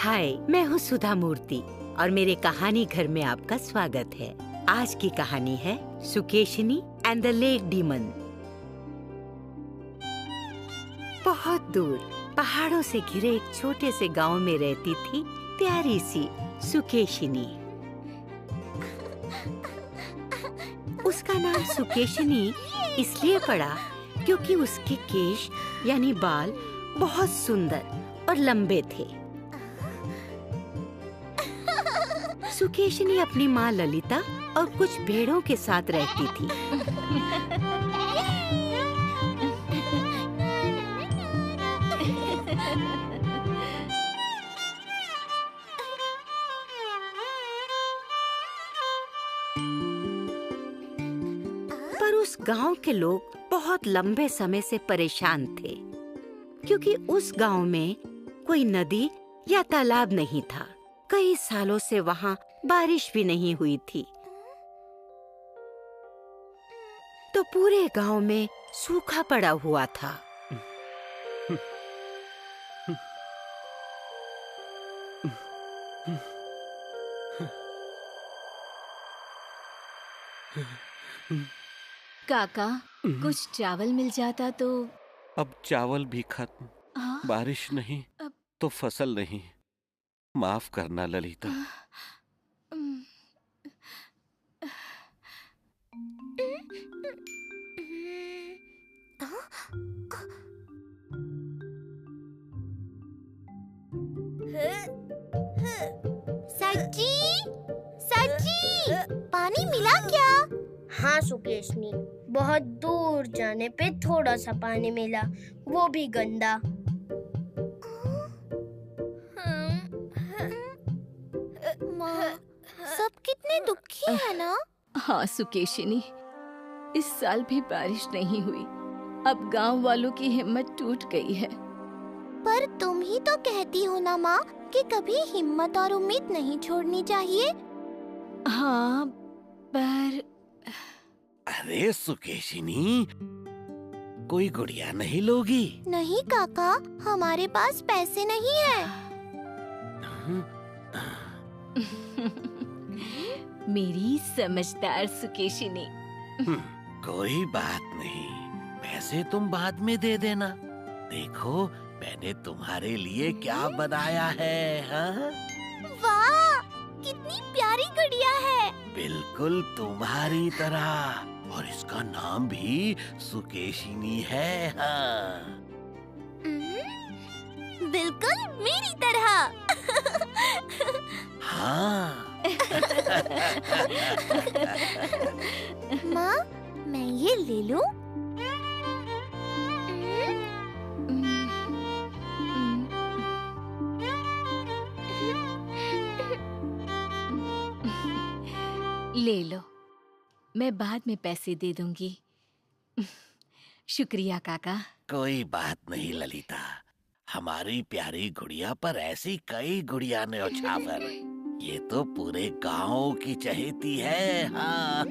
हाय, मैं हूँ सुधा मूर्ति और मेरे कहानी घर में आपका स्वागत है। आज की कहानी है Sukeshini and the lake demon. बहुत दूर पहाड़ों से घिरे एक छोटे से गांव में रहती थी प्यारी सी सुकेशिनी। उसका नाम सुकेशिनी इसलिए पड़ा क्योंकि उसके केश यानी बाल बहुत सुंदर और लंबे थे। सुकेशिनी अपनी माँ ललिता और कुछ भेड़ों के साथ रहती थी। पर उस गांव के लोग बहुत लंबे समय से परेशान थे क्योंकि उस गांव में कोई नदी या तालाब नहीं था। कई सालों से वहां बारिश भी नहीं हुई थी, तो पूरे गांव में सूखा पड़ा हुआ था। काका, कुछ चावल मिल जाता तो। अब चावल भी खत्म, बारिश नहीं तो फसल नहीं। माफ करना ललिता। सच्ची? सच्ची? पानी मिला क्या? हाँ सुकेशनी, बहुत दूर जाने पे थोड़ा सा पानी मिला, वो भी गंदा। माँ, सब कितने दुखी है ना? हाँ सुकेशिनी, इस साल भी बारिश नहीं हुई। अब गांव वालों की हिम्मत टूट गई है। पर तुम ही तो कहती हो ना माँ कि कभी हिम्मत और उम्मीद नहीं छोड़नी चाहिए। हाँ, पर अरे सुकेशिनी, कोई गुड़िया नहीं लोगी? नहीं काका, हमारे पास पैसे नहीं है। मेरी समझदार सुकेशिनी। कोई बात नहीं, पैसे तुम बाद में दे देना। देखो मैंने तुम्हारे लिए क्या बनाया है। हाँ? वाह, कितनी प्यारी गुड़िया है। बिल्कुल तुम्हारी तरह, और इसका नाम भी सुकेशिनी है। हाँ। बिल्कुल मेरी तरह। हाँ। माँ, मैं ये ले लूं? ले लो, मैं बाद में पैसे दे दूंगी। शुक्रिया काका। कोई बात नहीं ललिता, हमारी प्यारी गुड़िया पर ऐसी कई गुड़िया ने उछावर। ये तो पूरे गांव की चहेती है। हाँ।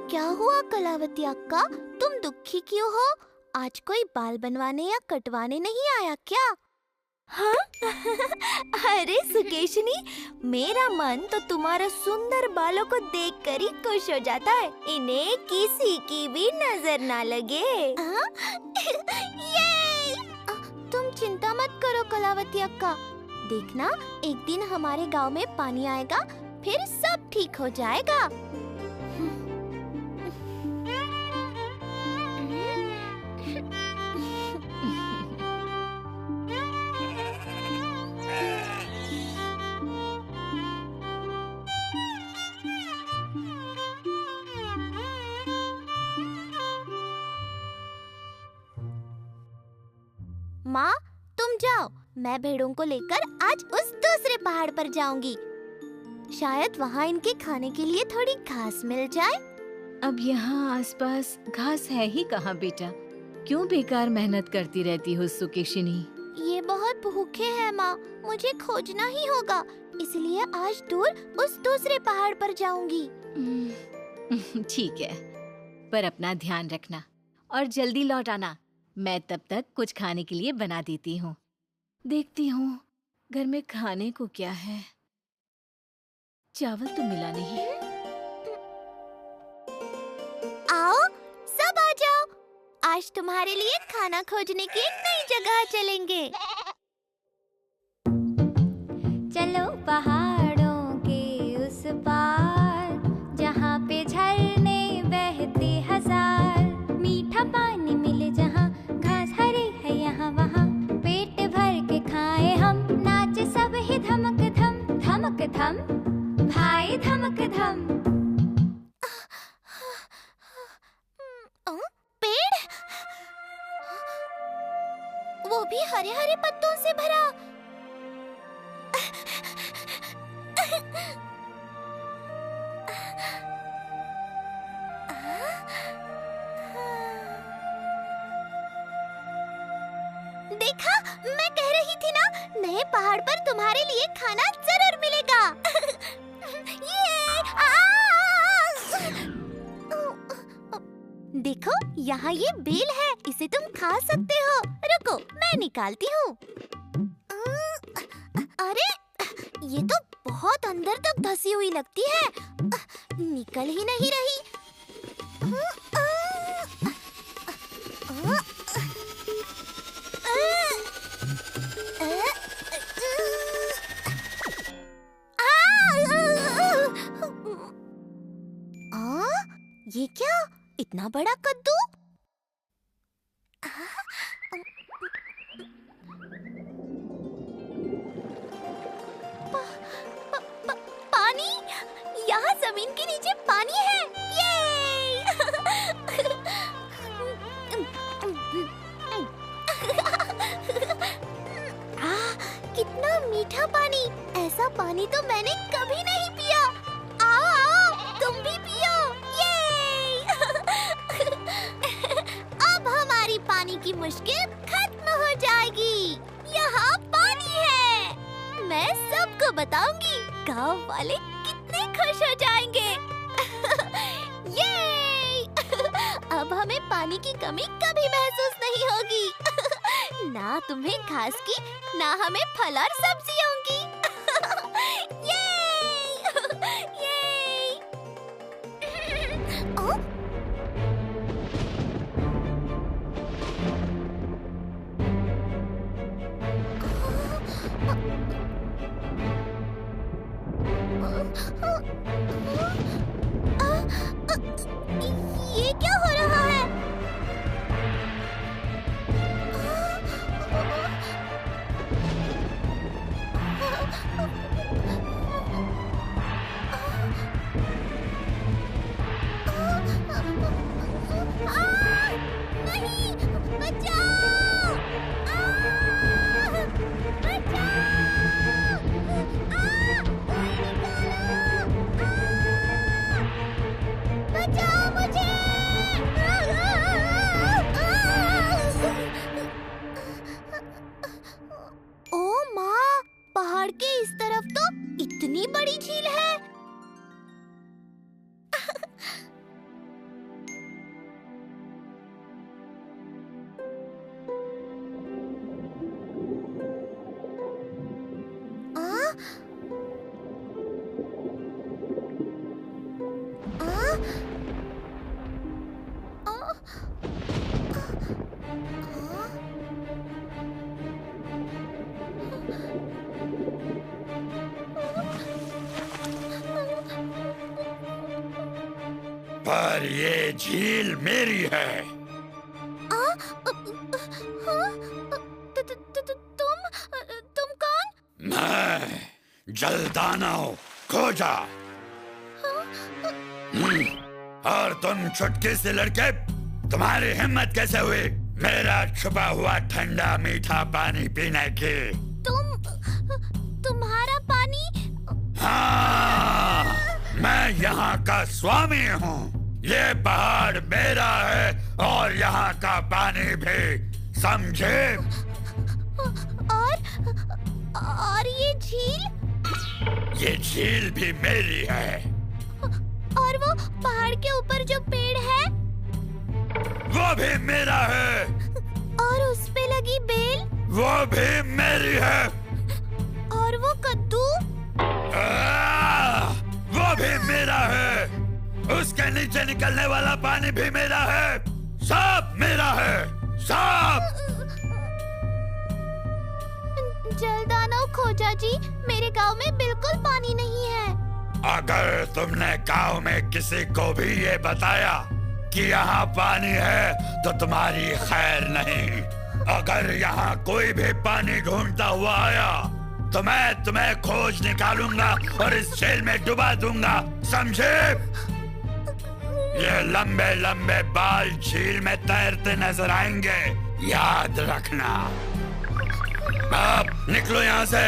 क्या हुआ कलावती अक्का, तुम दुखी क्यों हो? आज कोई बाल बनवाने या कटवाने नहीं आया क्या? हाँ? अरे सुकेशिनी, मेरा मन तो तुम्हारे सुंदर बालों को देखकर ही खुश हो जाता है। इन्हें किसी की भी नजर ना लगे। ये! तुम चिंता मत करो कलावती अक्का, देखना एक दिन हमारे गांव में पानी आएगा, फिर सब ठीक हो जाएगा। माँ, तुम जाओ, मैं भेड़ों को लेकर आज उस दूसरे पहाड़ पर जाऊंगी। शायद वहाँ इनके खाने के लिए थोड़ी घास मिल जाए। अब यहाँ आसपास घास है ही कहाँ बेटा? क्यों बेकार मेहनत करती रहती हो सुकेशिनी? ये बहुत भूखे हैं माँ, मुझे खोजना ही होगा, इसलिए आज दूर उस दूसरे पहाड़ पर जाऊंगी। ठीक है, पर अपना ध्यान रखना और जल्दी लौट आना। मैं तब तक कुछ खाने के लिए बना देती हूँ। देखती हूँ घर में खाने को क्या है। चावल तो मिला नहीं। आओ, सब आ जाओ। आज तुम्हारे लिए खाना खोजने की एक नई जगह चलेंगे। चलो पहाड़ों के उस पार, जहाँ पे झरने बहते हजार, मीठा पानी मिले जहाँ, घास हरी है यहाँ वहाँ, पेट भर के खाए हम, नाचे सब ही धमक धम, धमक धम, भाई धमक धम। पेड़, वो भी हरे हरे पत्तों से भरा। देखा, मैं कह रही थी ना, नए पहाड़ पर तुम्हारे लिए खाना जरूर मिलेगा। ये देखो, यहाँ ये बेल है, इसे तुम खा सकते हो। रुको, मैं निकालती हूँ। अरे, ये तो बहुत अंदर तक धसी हुई लगती है, निकल ही नहीं रही। ये क्या, इतना बड़ा कद्दू? पानी, यहाँ जमीन के नीचे पानी है। ये कितना मीठा पानी। ऐसा पानी तो मैंने कभी नहीं पिया। आओ आओ, तुम भी पियो। अब हमारी पानी की मुश्किल खत्म हो जाएगी। यहाँ पानी है। मैं सबको बताऊंगी, गांव वाले कितने खुश हो जाएंगे। ये अब हमें पानी की कमी कभी महसूस नहीं होगी। ना तुम्हें घास की, ना हमें फल और सब्जियों की। ये क्या हो रहा है? नहीं, बचाओ! बचाओ मुझे! ओ माँ, पहाड़ के इस तरफ तो इतनी बड़ी झील है। पर ये झील मेरी है। तुम कौन? मैं जलदानव खोजा। और तुम चुटकी से लड़के, तुम्हारी हिम्मत कैसे हुई मेरा छुपा हुआ ठंडा मीठा पानी पीने की? तुम्हारा पानी? हाँ, मैं यहाँ का स्वामी हूँ। ये पहाड़ मेरा है और यहाँ का पानी भी, समझे? और ये झील? ये झील भी मेरी है। और वो पहाड़ पहाड़ के ऊपर जो पेड़ है वो भी मेरा है। और उस पे लगी बेल वो भी मेरी है। और वो कद्दू वो भी मेरा है। उसके नीचे निकलने वाला पानी भी मेरा है। सब मेरा है, सब। जलदानव खोजा जी, मेरे गांव में बिल्कुल पानी नहीं है। अगर तुमने गांव में किसी को भी ये बताया कि यहाँ पानी है तो तुम्हारी खैर नहीं। अगर यहाँ कोई भी पानी ढूंढता हुआ आया तो मैं तुम्हें खोज निकालूंगा और इस जेल में डुबा दूंगा, समझे? ये लंबे लंबे बाल झील में तैरते नजर आएंगे, याद रखना। अब निकलो यहाँ से।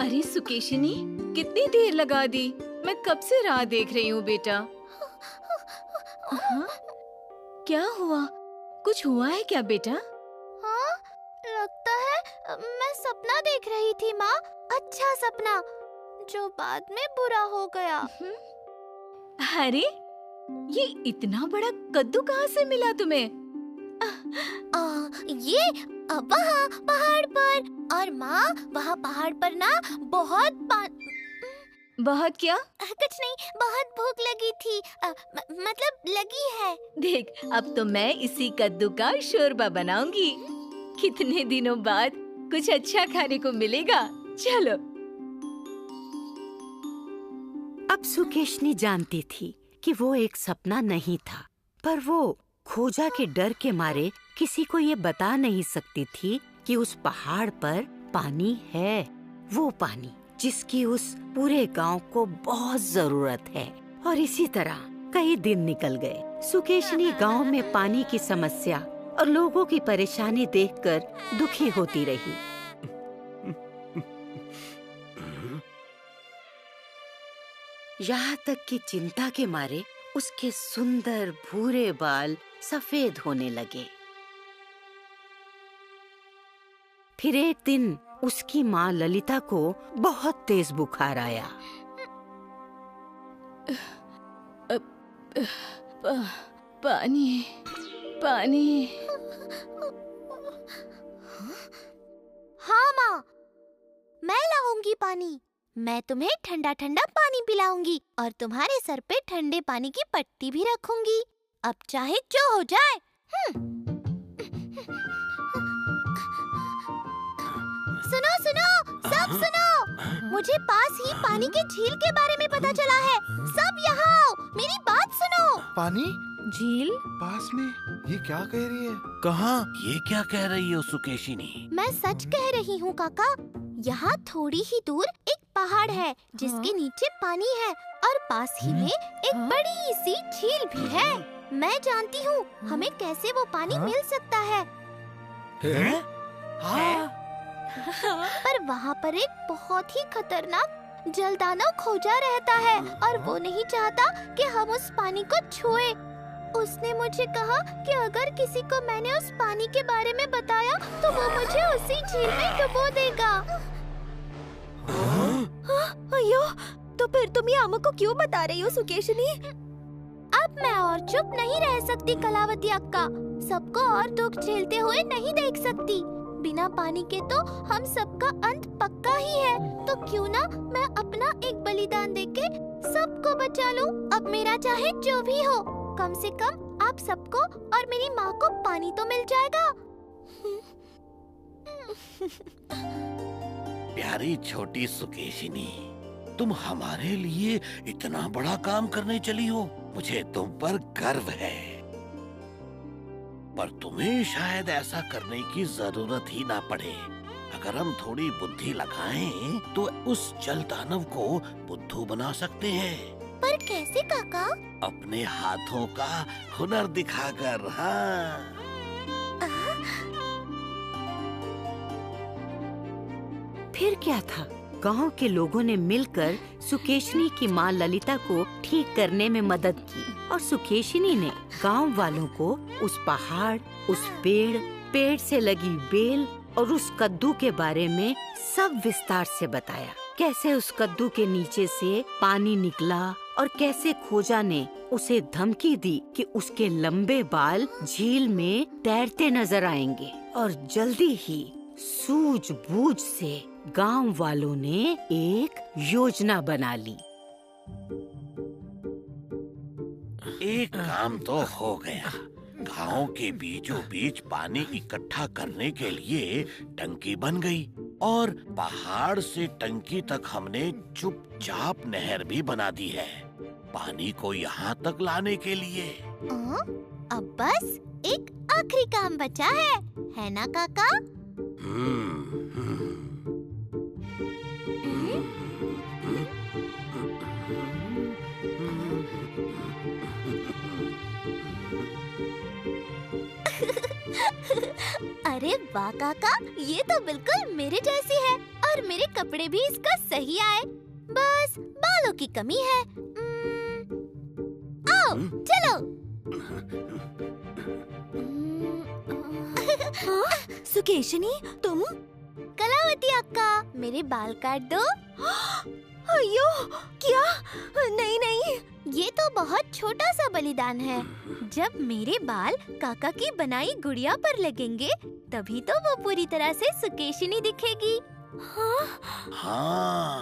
अरे सुकेशिनी, कितनी देर लगा दी? मैं कब से राह देख रही हूँ बेटा। हाँ? क्या हुआ? कुछ हुआ है क्या बेटा? हाँ, लगता है मैं सपना देख रही थी माँ। अच्छा सपना जो बाद में बुरा हो गया। अरे ये इतना बड़ा कद्दू कहाँ से मिला तुम्हें? ये वहाँ पहाड़ पर। और माँ, वहाँ पहाड़ पर ना बहुत बहुत क्या? कुछ नहीं, बहुत भूख लगी थी। मतलब लगी है। देख, अब तो मैं इसी कद्दू का शोरबा बनाऊंगी। कितने दिनों बाद कुछ अच्छा खाने को मिलेगा। चलो। अब सुकेशनी जानती थी कि वो एक सपना नहीं था, पर वो खोजा के डर के मारे किसी को ये बता नहीं सकती थी कि उस पहाड़ पर पानी है। वो पानी जिसकी उस पूरे गांव को बहुत जरूरत है। और इसी तरह कई दिन निकल गए। सुकेशनी गांव में पानी की समस्या और लोगों की परेशानी देखकर दुखी होती रही। यहाँ तक कि चिंता के मारे उसके सुंदर भूरे बाल सफेद होने लगे। फिर एक दिन उसकी माँ ललिता को बहुत तेज बुखार आया। पानी पानी। हाँ माँ, मैं लाऊंगी पानी। मैं तुम्हें ठंडा ठंडा पानी पिलाऊंगी और तुम्हारे सर पे ठंडे पानी की पट्टी भी रखूंगी। अब चाहे जो हो जाए। सुनो सुनो, सब सुनो। मुझे पास ही पानी के झील के बारे में पता चला है। सब यहाँ आओ, मेरी बात सुनो। पानी? झील? पास में? ये क्या कह रही है? कहाँ? ये क्या कह रही हो सुकेशिनी? मैं सच कह रही हूँ काका। यहाँ थोड़ी ही दूर एक पहाड़ है जिसके नीचे पानी है और पास ही में एक बड़ी सी झील भी है। मैं जानती हूँ हमें कैसे वो पानी मिल सकता है। पर वहाँ पर एक बहुत ही खतरनाक जलदानव खोजा रहता है और वो नहीं चाहता कि हम उस पानी को छुए। उसने मुझे कहा कि अगर किसी को मैंने उस पानी के बारे में बताया तो वो मुझे उसी झील में डुबो देगा। अयो, तो फिर तुम ये अम्मू को क्यों बता रही हो सुकेशनी? अब मैं और चुप नहीं रह सकती कलावती अक्का। सबको और दुख झेलते हुए नहीं देख सकती। बिना पानी के तो हम सबका अंत पक्का ही है। तो क्यों ना मैं अपना एक बलिदान देके सबको बचा लूं। अब मेरा चाहे जो भी हो, कम से कम आप सबको और मेरी माँ को पानी तो मिल जाएगा। प्यारी छोटी सुकेशिनी, तुम हमारे लिए इतना बड़ा काम करने चली हो। मुझे तुम पर गर्व है। पर तुम्हें शायद ऐसा करने की जरूरत ही ना पड़े। अगर हम थोड़ी बुद्धि लगाएं तो उस जलदानव को बुद्धू बना सकते हैं। पर कैसे काका? अपने हाथों का हुनर दिखाकर। हाँ, फिर क्या था, गांव के लोगों ने मिलकर सुकेशनी की माँ ललिता को ठीक करने में मदद की और सुकेशनी ने गांव वालों को उस पहाड़, उस पेड़ से लगी बेल और उस कद्दू के बारे में सब विस्तार से बताया। कैसे उस कद्दू के नीचे से पानी निकला और कैसे खोजा ने उसे धमकी दी कि उसके लंबे बाल झील में तैरते नजर आएंगे। और जल्दी ही सूझबूझ से गांव वालों ने एक योजना बना ली। एक काम तो हो गया। गांव के बीचों बीच पानी इकट्ठा करने के लिए टंकी बन गई और पहाड़ से टंकी तक हमने चुपचाप नहर भी बना दी है, पानी को यहाँ तक लाने के लिए। अब बस एक आखिरी काम बचा है ना काका? अरे वाह काका, ये तो बिल्कुल मेरे जैसी है और मेरे कपड़े भी इसका सही आए। बस बालों की कमी है। आओ चलो। सुकेशनी, तुम? कलावती अक्का, मेरे बाल काट दो। अयो, क्या? नहीं, ये तो बहुत छोटा सा बलिदान है। जब मेरे बाल काका की बनाई गुड़िया पर लगेंगे, तभी तो वो पूरी तरह से सुकेशनी दिखेगी। हाँ,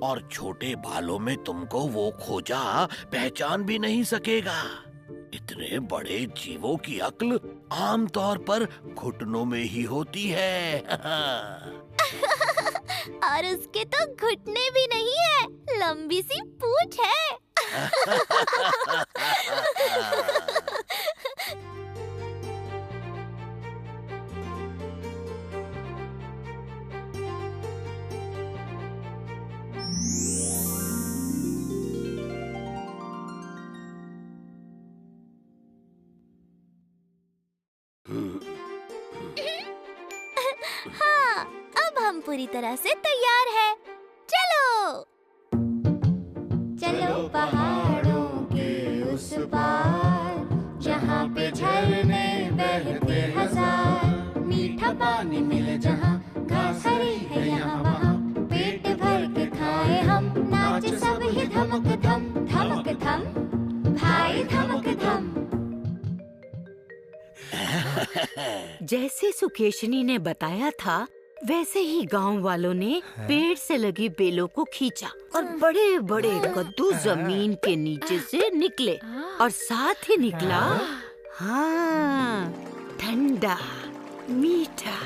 और छोटे बालों में तुमको वो खोजा पहचान भी नहीं सकेगा। इतने बड़े जीवों की अक्ल आमतौर पर घुटनों में ही होती है। और उसके तो घुटने भी नहीं है, लंबी सी पूंछ है। हाँ, अब हम पूरी तरह से तैयार हैं। चलो चलो पहाड़ों के उस पार, जहाँ पे झरने बहते हजार, मीठा पानी मिले जहाँ, घास हरी है यहाँ वहाँ, पेट भर के खाए हम, नाचे सब ही धमक धम, धमक धम, भाई धमक धम। जैसे सुकेशनी ने बताया था, वैसे ही गांव वालों ने पेड़ से लगी बेलों को खींचा और बड़े बड़े कद्दू जमीन के नीचे से निकले और साथ ही निकला ठंडा, मीठा,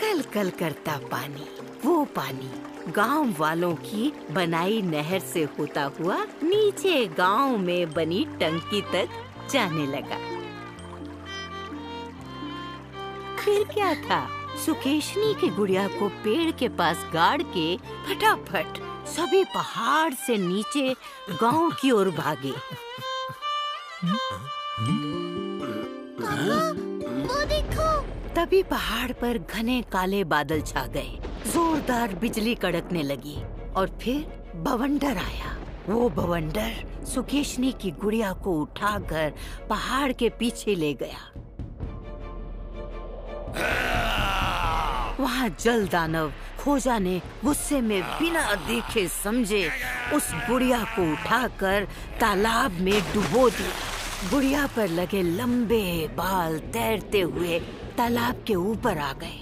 कल कल करता पानी। वो पानी गांव वालों की बनाई नहर से होता हुआ नीचे गांव में बनी टंकी तक जाने लगा। फिर क्या था, सुकेशनी की गुड़िया को पेड़ के पास गाड़ के फटाफट सभी पहाड़ से नीचे गांव की ओर भागे। वो देखो। तभी पहाड़ पर घने काले बादल छा गए, जोरदार बिजली कड़कने लगी और फिर बवंडर आया। वो बवंडर सुकेशनी की गुड़िया को उठाकर पहाड़ के पीछे ले गया। वहाँ जल दानव खोजा ने गुस्से में बिना देखे समझे उस गुड़िया को उठाकर तालाब में डुबो दिया। गुड़िया पर लगे लंबे बाल तैरते हुए तालाब के ऊपर आ गए।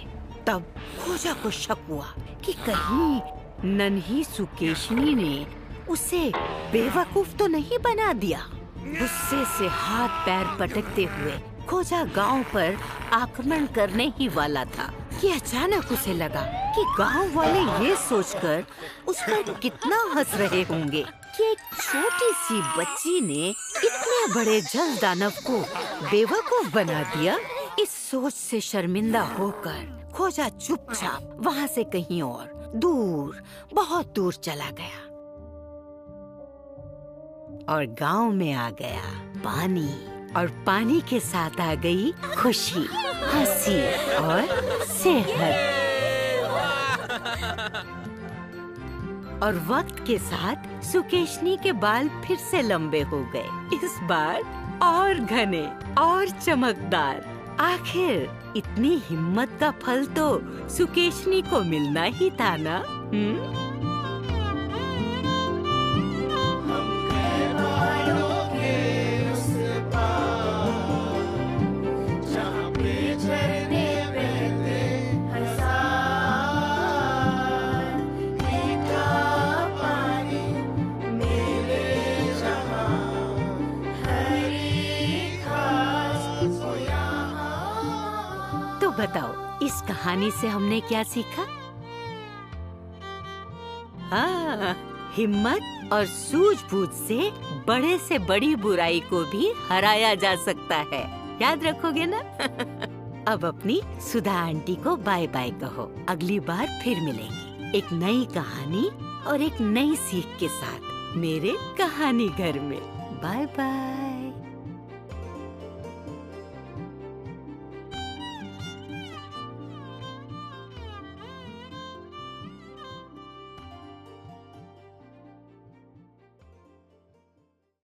तब खोजा को शक हुआ कि कहीं नन्ही सुकेशनी ने उसे बेवकूफ तो नहीं बना दिया। गुस्से से हाथ पैर पटकते हुए खोजा गांव पर आक्रमण करने ही वाला था कि अचानक उसे लगा कि गांव वाले ये सोचकर उस पर कितना हंस रहे होंगे कि एक छोटी सी बच्ची ने इतने बड़े जल दानव को बेवकूफ बना दिया। इस सोच से शर्मिंदा होकर खोजा चुपचाप वहाँ से कहीं और दूर, बहुत दूर चला गया। और गांव में आ गया पानी, और पानी के साथ आ गई खुशी, हंसी और सेहत। और वक्त के साथ सुकेशनी के बाल फिर से लंबे हो गए, इस बार और घने और चमकदार। आखिर इतनी हिम्मत का फल तो सुकेशनी को मिलना ही था ना। तो बताओ, इस कहानी से हमने क्या सीखा? हाँ, हिम्मत और सूझबूझ से बड़े से बड़ी बुराई को भी हराया जा सकता है। याद रखोगे ना? अब अपनी सुधा आंटी को बाय बाय कहो। अगली बार फिर मिलेंगे एक नई कहानी और एक नई सीख के साथ मेरे कहानी घर में। Bye bye.